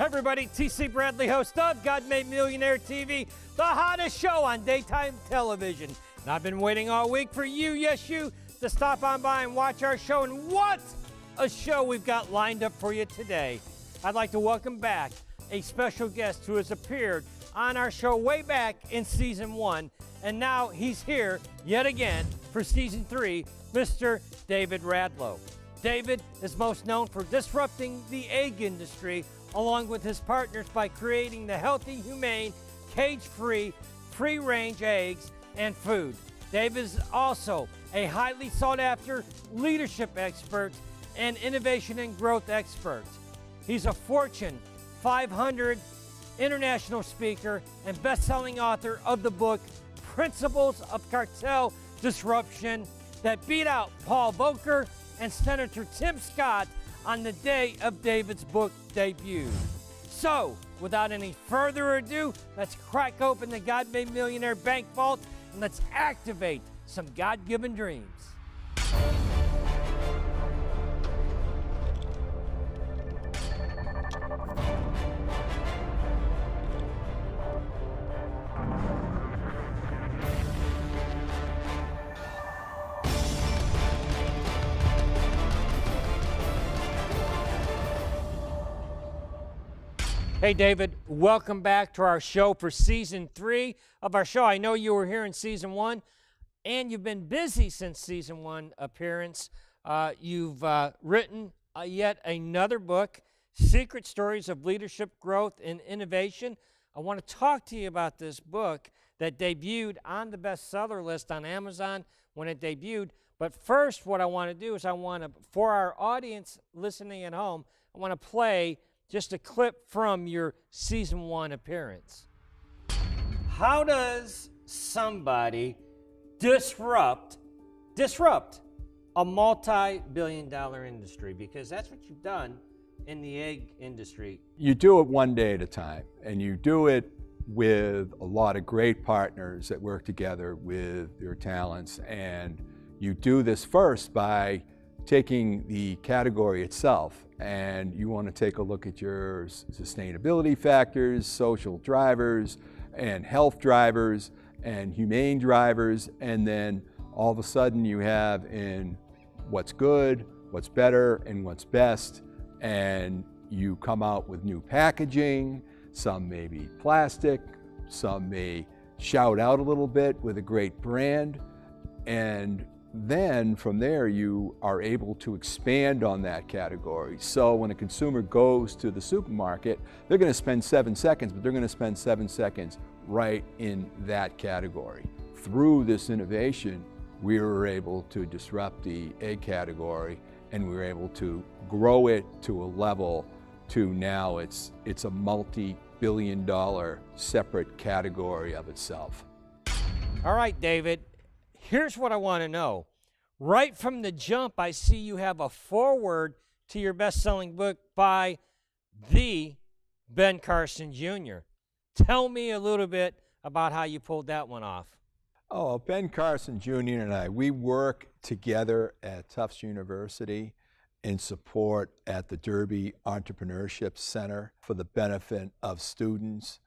everybody, TC Bradley, host of God Made Millionaire TV, the hottest show on daytime television. And I've been waiting all week for you, yes you, to stop on by and watch our show. And what a show we've got lined up for you today. I'd like to welcome back a special guest who has appeared on our show way back in season 1, and now he's here yet again for season 3, Mr. David Radlo. David is most known for disrupting the egg industry along with his partners by creating the healthy, humane, cage-free, free-range eggs and food. David is also a highly sought-after leadership expert and innovation and growth expert. He's a Fortune 500 international speaker and best-selling author of the book Principles of Cartel Disruption that beat out Paul Volcker and Senator Tim Scott on the day of David's book debut. So, without any further ado, let's crack open the God Made Millionaire Bank Vault and let's activate some God-given dreams. Hey David, welcome back to our show for season 3 of our show. I know you were here in season 1 and you've been busy since season 1 appearance. You've written yet another book, Secret Stories of Leadership Growth and Innovation. I want to talk to you about this book that debuted on the bestseller list on Amazon when it debuted. But first, what I want to do is for our audience listening at home, I want to play just a clip from your season 1 appearance. How does somebody disrupt a multi-billion-dollar industry? Because that's what you've done in the egg industry. You do it one day at a time, and you do it with a lot of great partners that work together with their talents. And you do this first by taking the category itself, and you want to take a look at your sustainability factors, social drivers, and health drivers, and humane drivers, and then all of a sudden you have in what's good, what's better, and what's best, and you come out with new packaging. Some may be plastic, some may shout out a little bit with a great brand, and then from there you are able to expand on that category. So when a consumer goes to the supermarket, they're going to spend 7 seconds, but they're going to spend 7 seconds right in that category. Through this innovation, we were able to disrupt the egg category, and we were able to grow it to a level to now it's a multi-billion-dollar separate category of itself. All right, David. Here's what I want to know. Right from the jump, I see you have a foreword to your best-selling book by the Ben Carson Jr. Tell me a little bit about how you pulled that one off. Oh, Ben Carson Jr. and I, we work together at Tufts University in support at the Derby Entrepreneurship Center for the benefit of students.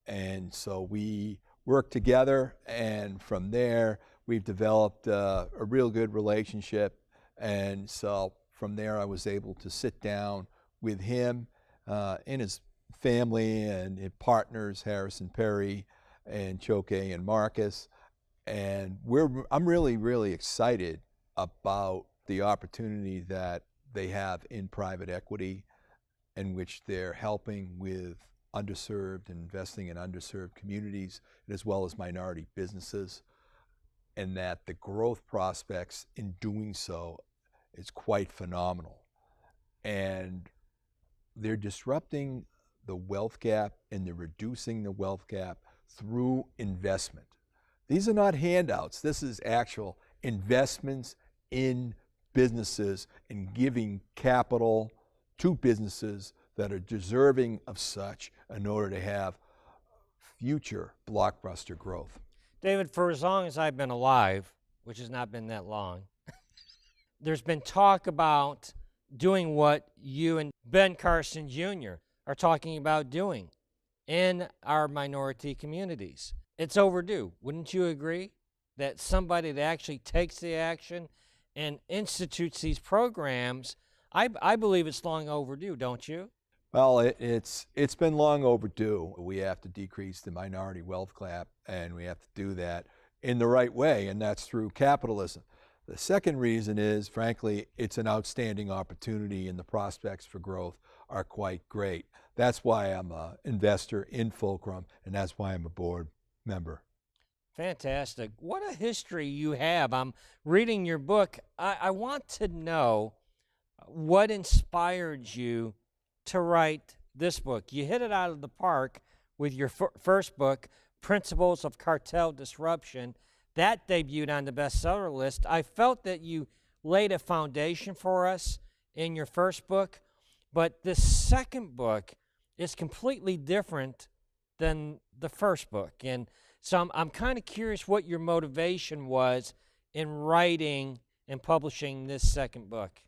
And so we work together, and from there, we've developed a real good relationship. And so from there, I was able to sit down with him and his family and his partners, Harrison Perry and Choke and Marcus. And I'm really, really excited about the opportunity that they have in private equity, in which they're helping with underserved and investing in underserved communities, as well as minority businesses, and that the growth prospects in doing so is quite phenomenal. And they're disrupting the wealth gap, and they're reducing the wealth gap through investment. These are not handouts. This is actual investments in businesses and giving capital to businesses that are deserving of such in order to have future blockbuster growth. David, for as long as I've been alive, which has not been that long, there's been talk about doing what you and Ben Carson Jr. are talking about doing in our minority communities. It's overdue. Wouldn't you agree? That somebody that actually takes the action and institutes these programs, I believe it's long overdue, don't you? Well, it's been long overdue. We have to decrease the minority wealth gap, and we have to do that in the right way, and that's through capitalism. The second reason is, frankly, it's an outstanding opportunity, and the prospects for growth are quite great. That's why I'm an investor in Fulcrum, and that's why I'm a board member. Fantastic. What a history you have. I'm reading your book. I want to know what inspired you to write this book. You hit it out of the park with your first book, Principles of Cartel Disruption. That debuted on the bestseller list. I felt that you laid a foundation for us in your first book, but the second book is completely different than the first book. And so I'm kind of curious what your motivation was in writing and publishing this second book.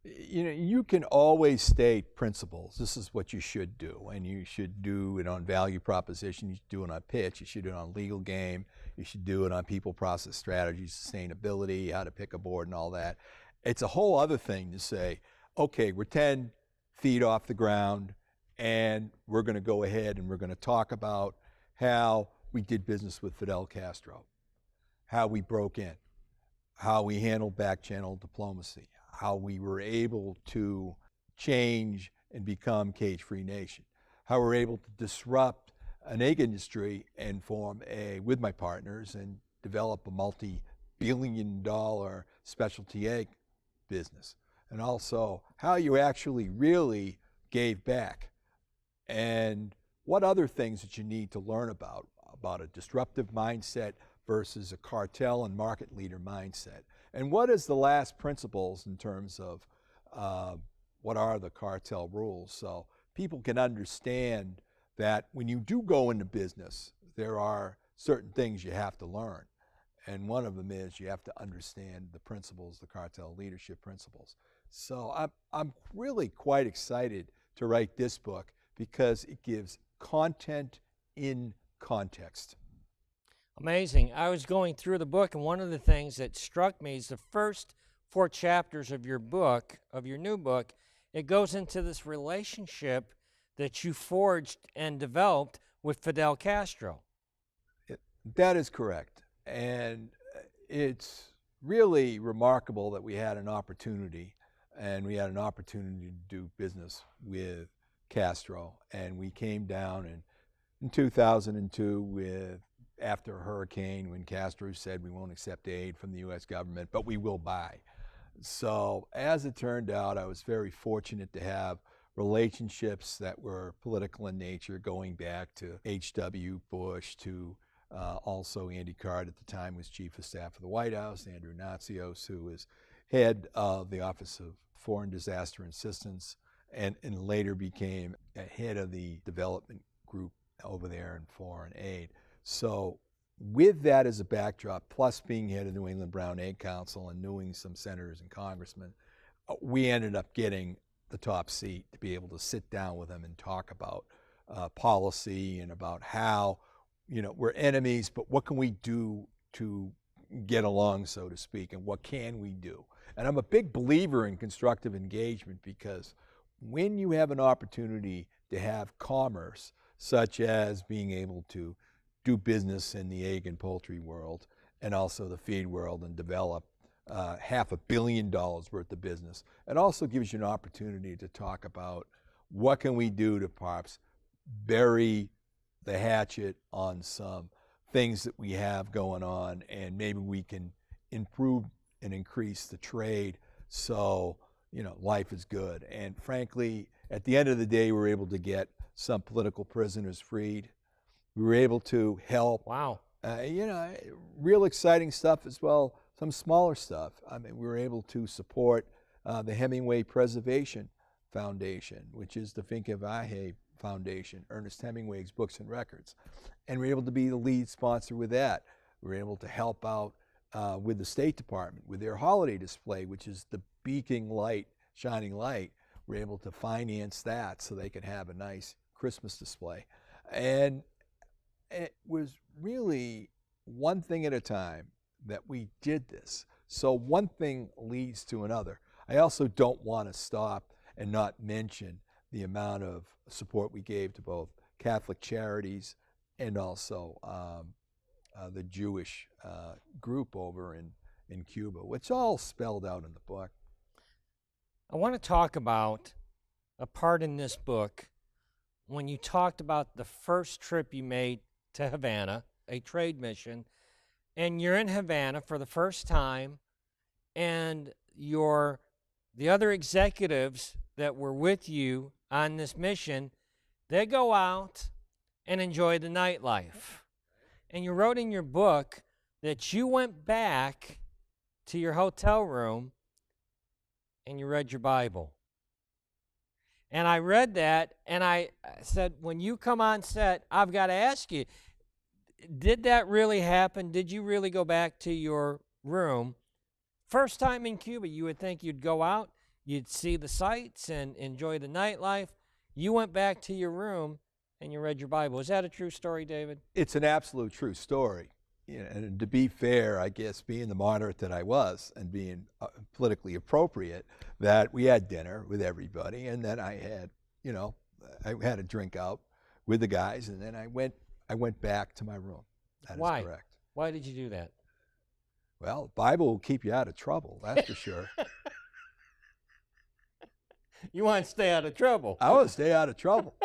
You know, you can always state principles. This is what you should do, and you should do it on value proposition. You should do it on pitch. You should do it on legal game. You should do it on people, process, strategy, sustainability, how to pick a board, and all that. It's a whole other thing to say, okay, we're 10 feet off the ground, and we're going to go ahead and we're going to talk about how we did business with Fidel Castro, how we broke in, how we handled back-channel diplomacy, how we were able to change and become cage-free nation, how we're able to disrupt an egg industry and form with my partners and develop a multi-billion-dollar specialty egg business, and also how you actually really gave back, and what other things that you need to learn about a disruptive mindset versus a cartel and market leader mindset. And what is the last principles in terms of what are the cartel rules, so people can understand that when you do go into business, there are certain things you have to learn. And one of them is you have to understand the principles, the cartel leadership principles. So I'm really quite excited to write this book because it gives content in context. Amazing. I was going through the book, and one of the things that struck me is the first 4 chapters of your book, of your new book, it goes into this relationship that you forged and developed with Fidel Castro. That is correct. And it's really remarkable that we had an opportunity, and we had an opportunity to do business with Castro. And we came down in 2002 after a hurricane, when Castro said we won't accept aid from the U.S. government, but we will buy. So as it turned out, I was very fortunate to have relationships that were political in nature, going back to H.W. Bush, to also Andy Card at the time was Chief of Staff of the White House, Andrew Natsios, who was head of the Office of Foreign Disaster Assistance, and later became head of the development group over there in foreign aid. So with that as a backdrop, plus being head of the New England Brown Egg Council and knowing some senators and congressmen, we ended up getting the top seat to be able to sit down with them and talk about policy and about how, you know, we're enemies, but what can we do to get along, so to speak, and what can we do? And I'm a big believer in constructive engagement, because when you have an opportunity to have commerce, such as being able to do business in the egg and poultry world and also the feed world and develop $500 million worth of business, it also gives you an opportunity to talk about what can we do to perhaps bury the hatchet on some things that we have going on, and maybe we can improve and increase the trade so, you know, life is good. And frankly, at the end of the day, we're able to get some political prisoners freed. We were able to help. Wow. You know, real exciting stuff as well, some smaller stuff. I mean, we were able to support the Hemingway Preservation Foundation, which is the Finca Valle Foundation, Ernest Hemingway's books and records. And we were able to be the lead sponsor with that. We were able to help out with the State Department with their holiday display, which is the beacon light, shining light, were able to finance that so they could have a nice Christmas display. And it was really one thing at a time that we did this. So one thing leads to another. I also don't want to stop and not mention the amount of support we gave to both Catholic charities and also the Jewish group over in Cuba, which all spelled out in the book. I want to talk about a part in this book when you talked about the first trip you made to Havana, a trade mission, and you're in Havana for the first time, and the other executives that were with you on this mission, they go out and enjoy the nightlife. And you wrote in your book that you went back to your hotel room and you read your Bible. And I read that, and I said, when you come on set, I've got to ask you, did that really happen? Did you really go back to your room? First time in Cuba, you would think you'd go out, you'd see the sights and enjoy the nightlife. You went back to your room and you read your Bible. Is that a true story, David? It's an absolute true story. And to be fair, I guess, being the moderate that I was and being politically appropriate, that we had dinner with everybody, and then I had a drink out with the guys, and then I went back to my room. That Why? is correct. Why did you do that? Well, the Bible will keep you out of trouble, that's for sure. You want to stay out of trouble. I want to stay out of trouble.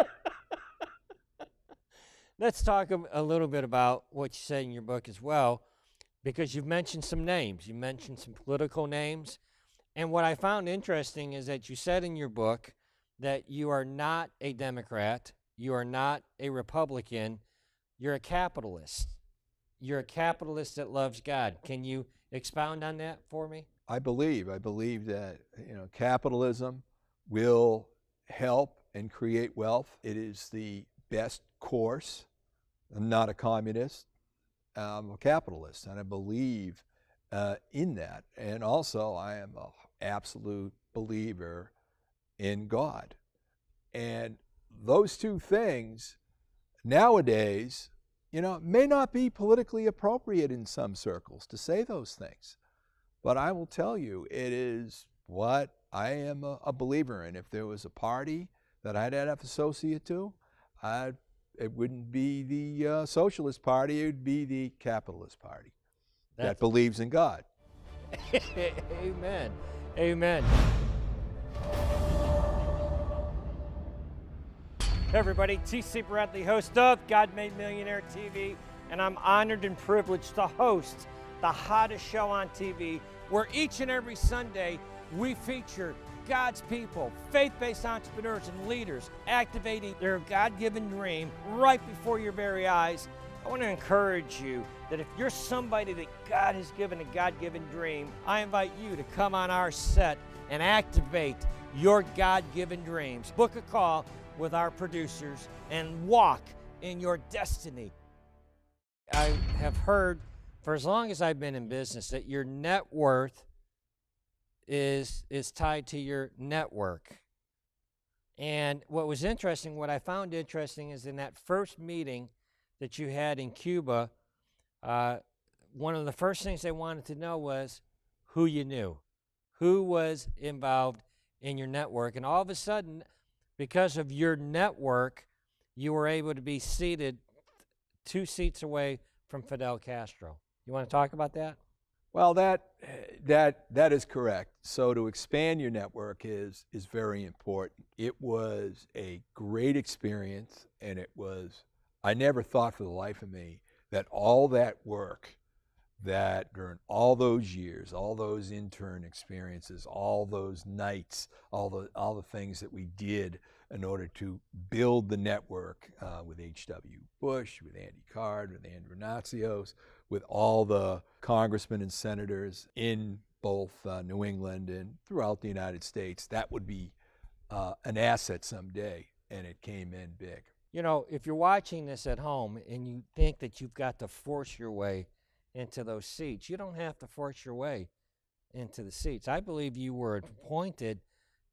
Let's talk a little bit about what you said in your book as well, because you've mentioned some names. You mentioned some political names. And what I found interesting is that you said in your book that you are not a Democrat, you are not a Republican, you're a capitalist. You're a capitalist that loves God. Can you expound on that for me? I believe that capitalism will help and create wealth. It is the best course. I'm not a communist. I'm a capitalist, and I believe in that. And also, I am an absolute believer in God. And those two things nowadays, may not be politically appropriate in some circles to say those things. But I will tell you, it is what I am a believer in. If there was a party that I'd have associated to, it wouldn't be the Socialist Party, it would be the Capitalist Party that believes in God. Amen. Amen. Hey everybody, T.C. Bradley, host of God Made Millionaire TV, and I'm honored and privileged to host the hottest show on TV, where each and every Sunday we feature God's people, faith-based entrepreneurs and leaders activating their God-given dream right before your very eyes. I want to encourage you that if you're somebody that God has given a God-given dream, I invite you to come on our set and activate your God-given dreams. Book a call with our producers and walk in your destiny. I have heard for as long as I've been in business that your net worth is tied to your network. And what I found interesting is in that first meeting that you had in Cuba, one of the first things they wanted to know was who you knew, who was involved in your network. And all of a sudden, because of your network, you were able to be seated 2 seats away from Fidel Castro. You want to talk about that? Well, that is correct. So to expand your network is very important. It was a great experience, and I never thought for the life of me that all that work that during all those years, all those intern experiences, all those nights, all the things that we did in order to build the network with H.W. Bush, with Andy Card, with Andrew Natsios, with all the congressmen and senators in both New England and throughout the United States, that would be an asset someday, and it came in big. If you're watching this at home and you think that you've got to force your way into those seats, you don't have to force your way into the seats. I believe you were appointed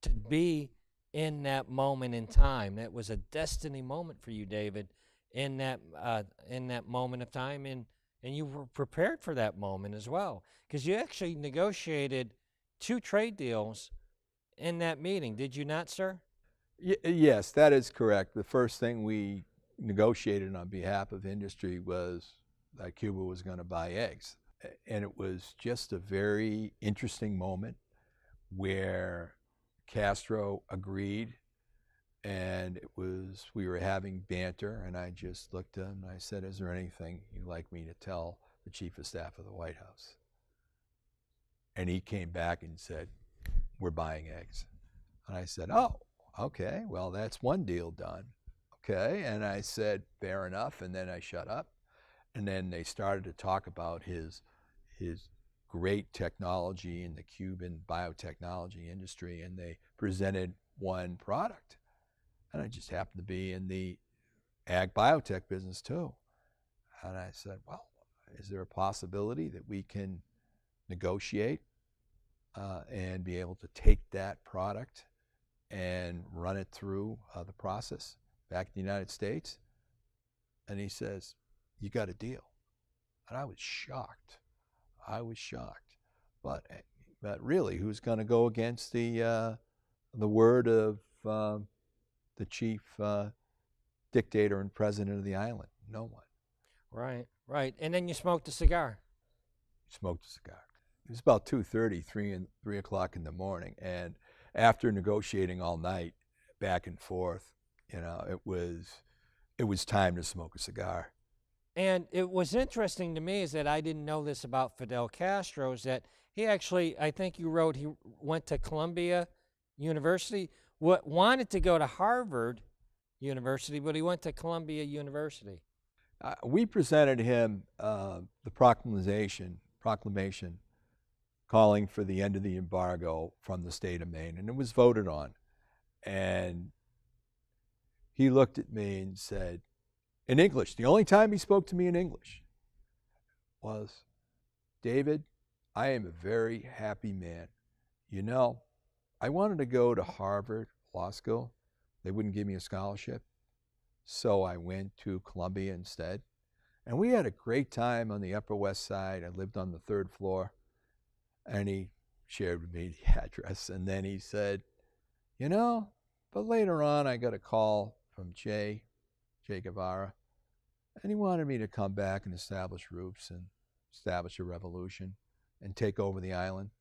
to be in that moment in time. That was a destiny moment for you, David, in that moment of time, and you were prepared for that moment as well, because you actually negotiated 2 trade deals in that meeting. Did you not, sir? Yes, that is correct. The first thing we negotiated on behalf of industry was that Cuba was going to buy eggs. And it was just a very interesting moment where Castro agreed, and we were having banter, and I just looked at him and I said, "Is there anything you'd like me to tell the Chief of Staff of the White House?" And he came back and said, "We're buying eggs." And I said, "Oh, okay, well, that's one deal done." Okay, and I said, "Fair enough," and then I shut up. And then they started to talk about his great technology in the Cuban biotechnology industry, and they presented one product. And I just happened to be in the ag biotech business too. And I said, "Well, is there a possibility that we can negotiate and be able to take that product and run it through the process back in the United States?" And he says, "You got a deal." And I was shocked. But really, who's going to go against the word of the chief dictator and president of the island? No one. Right, right. And then you smoked a cigar. Smoked a cigar. It was about 2:30, 3 o'clock in the morning, and after negotiating all night, back and forth, it was time to smoke a cigar. And it was interesting to me is that I didn't know this about Fidel Castro, is that he actually, I think you wrote, he went to Columbia University, wanted to go to Harvard University, but he went to Columbia University. We presented him the proclamation calling for the end of the embargo from the state of Maine, and it was voted on. And he looked at me and said, in English, the only time he spoke to me in English was, "David, I am a very happy man. I wanted to go to Harvard Law School. They wouldn't give me a scholarship. So I went to Columbia instead. And we had a great time on the Upper West Side. I lived on the 3rd floor." And he shared with me the address. And then he said, but later on I got a call from Che Guevara. And he wanted me to come back and establish roots and establish a revolution and take over the island.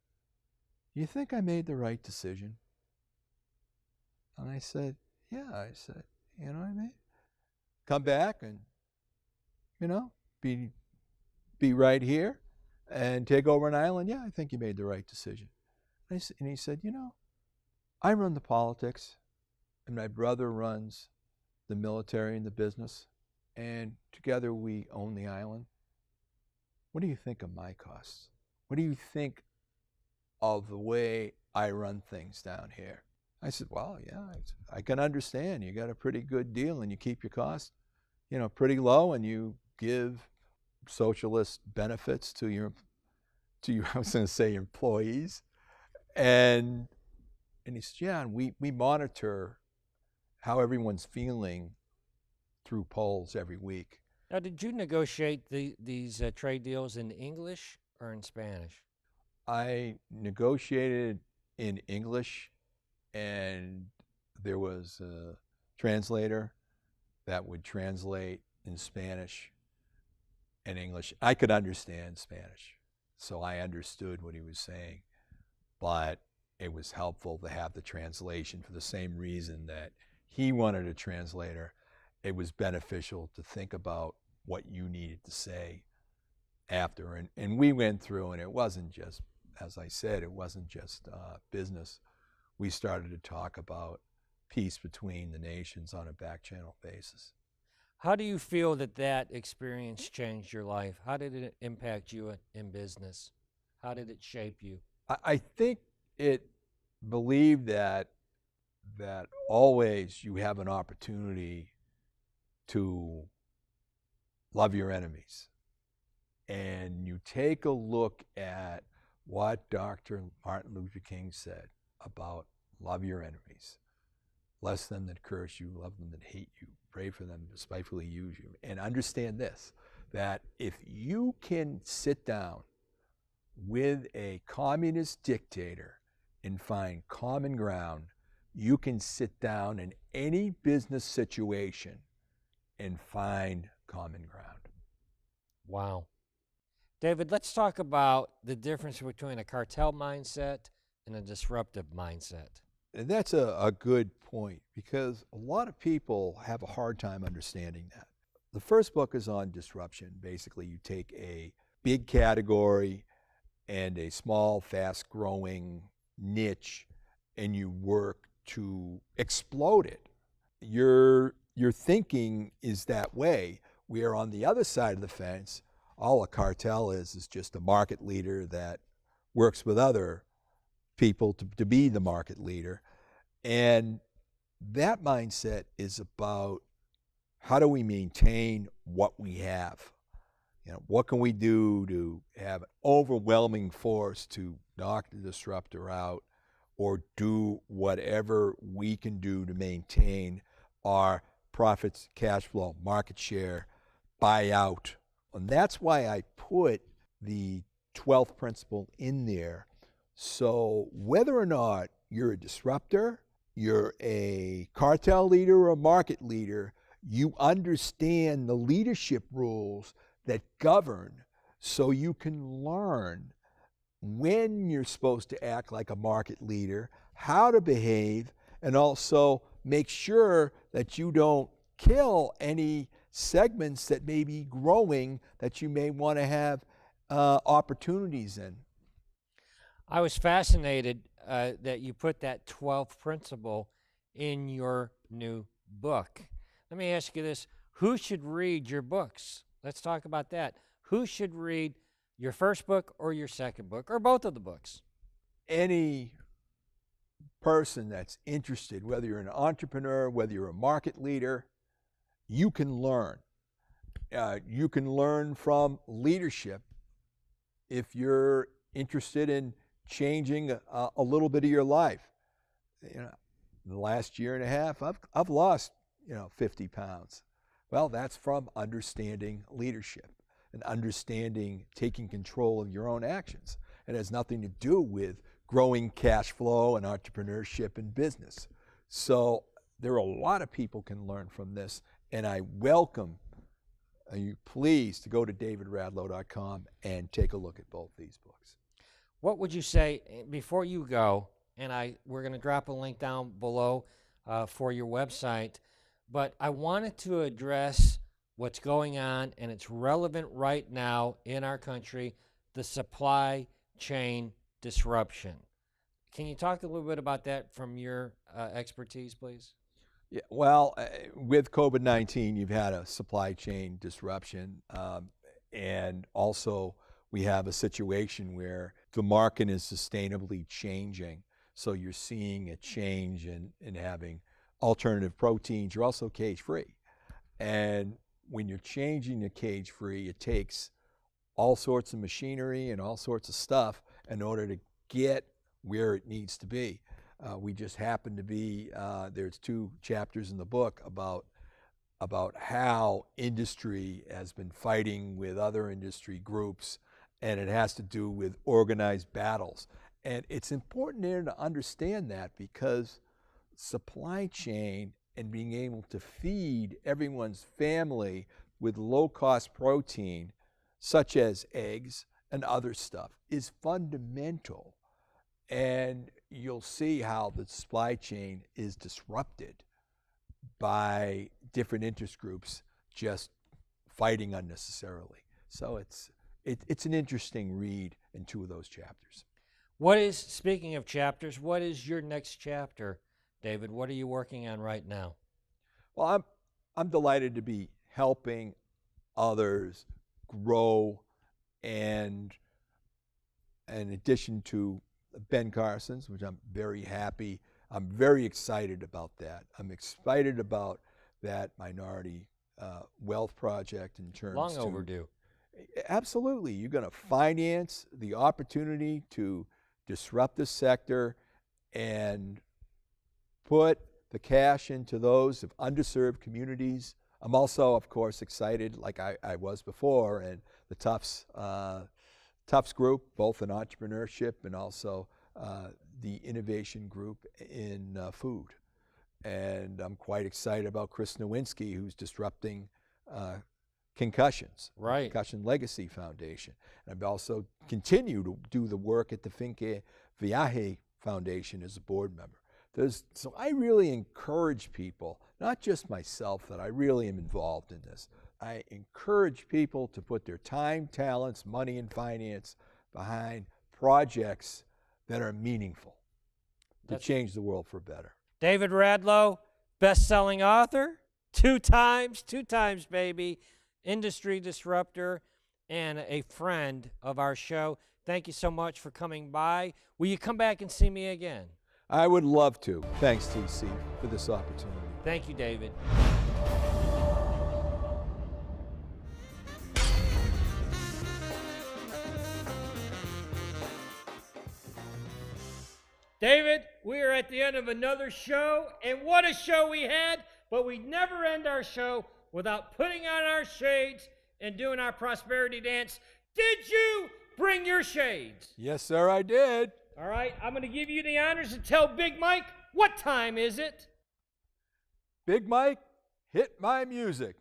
"You think I made the right decision?" And I said, "Yeah." I said, "You know what I mean? Come back and, be right here and take over an island. Yeah, I think you made the right decision." And he said, "I run the politics, and my brother runs the military and the business, and together we own the island. What do you think of my costs? What do you think of the way I run things down here?" I said, "Well, yeah, I can understand. You got a pretty good deal, and you keep your costs, pretty low, and you give socialist benefits to your I was going to say employees." And he said, "Yeah, and we monitor how everyone's feeling through polls every week." Now, did you negotiate these trade deals in English or in Spanish? I negotiated in English, and there was a translator that would translate in Spanish and English. I could understand Spanish, so I understood what he was saying, but it was helpful to have the translation for the same reason that he wanted a translator. It was beneficial to think about what you needed to say after. And we went through, and it wasn't just, as I said, it wasn't just business. We started to talk about peace between the nations on a back channel basis. How do you feel that experience changed your life? How did it impact you in business? How did it shape you? I think it believed that always you have an opportunity to love your enemies. And you take a look at what Dr. Martin Luther King said about love your enemies. Bless them that curse you, love them that hate you, pray for them that despitefully use you. And understand this, that if you can sit down with a communist dictator and find common ground, you can sit down in any business situation and find common ground. Wow. David, let's talk about the difference between a cartel mindset and a disruptive mindset. And that's a good point, because a lot of people have a hard time understanding that. The first book is on disruption. Basically, you take a big category and a small, fast-growing niche, and you work to explode it. Your thinking is that way, where on the other side of the fence, all a cartel is just a market leader that works with other people to be the market leader. And that mindset is about how do we maintain what we have? You know, what can we do to have an overwhelming force to knock the disruptor out, or do whatever we can do to maintain our profits, cash flow, market share, buy out. And that's why I put the 12th principle in there. So whether or not you're a disruptor, you're a cartel leader or a market leader, you understand the leadership rules that govern, so you can learn when you're supposed to act like a market leader, how to behave, and also make sure that you don't kill any segments that may be growing that you may want to have opportunities in. I was fascinated that you put that 12th principle in your new book. Let me ask you this. Who should read your books? Let's talk about that. Who should read your first book or your second book, or both of the books? Any person that's interested, whether you're an entrepreneur, whether you're a market leader, you can learn. You can learn from leadership if you're interested in changing a little bit of your life. You know, in the last year and a half, I've lost 50 pounds. Well, that's from understanding leadership and understanding taking control of your own actions. It has nothing to do with growing cash flow and entrepreneurship and business. So there are a lot of people can learn from this, and I welcome you please to go to davidradlo.com and take a look at both these books. What would you say, before you go, and we're going to drop a link down below for your website, but I wanted to address what's going on, and it's relevant right now in our country, the supply chain disruption. Can you talk a little bit about that from your expertise, please? Yeah, well, with COVID-19, you've had a supply chain disruption, and also we have a situation where the market is sustainably changing. So you're seeing a change in having alternative proteins. You're also cage-free. And when you're changing to cage-free, it takes all sorts of machinery and all sorts of stuff in order to get where it needs to be. We just happen to be, there's 2 chapters in the book about how industry has been fighting with other industry groups, and it has to do with organized battles. And it's important there to understand that, because supply chain and being able to feed everyone's family with low-cost protein, such as eggs and other stuff, is fundamental. And you'll see how the supply chain is disrupted by different interest groups just fighting unnecessarily. So it's an interesting read in 2 of those chapters. Speaking of chapters, what is your next chapter, David? What are you working on right now? Well, I'm delighted to be helping others grow, and in addition to Ben Carson's, which I'm very happy, I'm very excited about that. I'm excited about that minority wealth project in terms Long overdue. Absolutely. You're going to finance the opportunity to disrupt the sector and put the cash into those of underserved communities. I'm also, of course, excited, like I was before, and the Tufts group, both in entrepreneurship and also the innovation group in food. And I'm quite excited about Chris Nowinski, who's disrupting concussions, right? Concussion Legacy Foundation. And I also continue to do the work at the Finke Viaje Foundation as a board member. So I really encourage people, not just myself, that I really am involved in this. I encourage people to put their time, talents, money, and finance behind projects that are meaningful to change the world for better. David Radlo, best-selling author, two times, baby, industry disruptor, and a friend of our show. Thank you so much for coming by. Will you come back and see me again? I would love to. Thanks, TC, for this opportunity. Thank you, David. David, we are at the end of another show, and what a show we had, but we never end our show without putting on our shades and doing our prosperity dance. Did you bring your shades? Yes, sir, I did. All right, I'm going to give you the honors to tell Big Mike, what time is it? Big Mike, hit my music.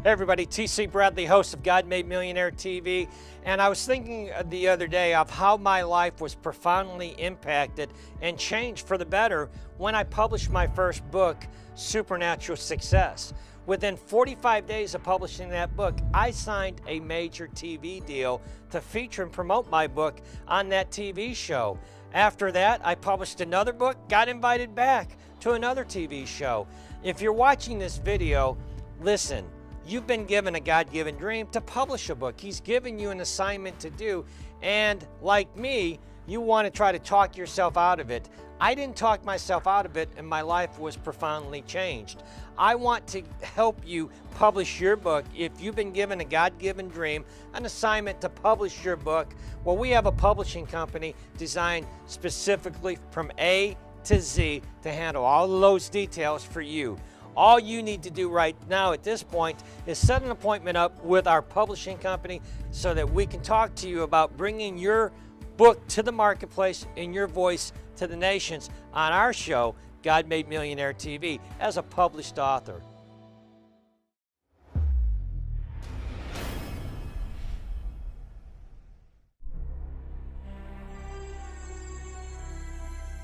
Hey everybody, TC Bradley, host of God Made Millionaire TV, and I was thinking the other day of how my life was profoundly impacted and changed for the better when I published my first book, Supernatural Success. Within 45 days of publishing that book, I signed a major TV deal to feature and promote my book on that TV show. After that, I published another book, got invited back to another TV show. If you're watching this video, listen. You've been given a God-given dream to publish a book. He's given you an assignment to do, and like me, you want to try to talk yourself out of it. I didn't talk myself out of it, and my life was profoundly changed. I want to help you publish your book. If you've been given a God-given dream, an assignment to publish your book, well, we have a publishing company designed specifically from A to Z to handle all of those details for you. All you need to do right now at this point is set an appointment up with our publishing company so that we can talk to you about bringing your book to the marketplace and your voice to the nations on our show, God Made Millionaire TV, as a published author.